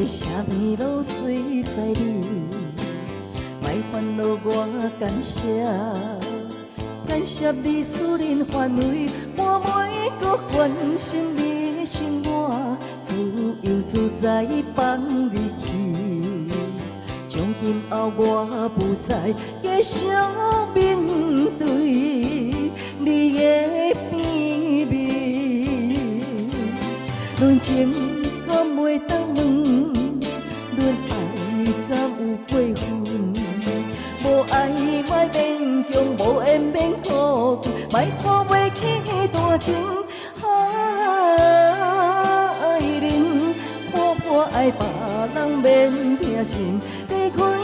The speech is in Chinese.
的啥物路随在你，莫烦恼我感谢，感谢你使人范围，我每个关心你生活，自由自在放你去。从今后我不再继续面对你的偏微，论情敢袂当问，论爱敢有过分？无爱莫勉强，无缘免苦困，莫看袂起大情爱人，看破爱别人免疼心，离开。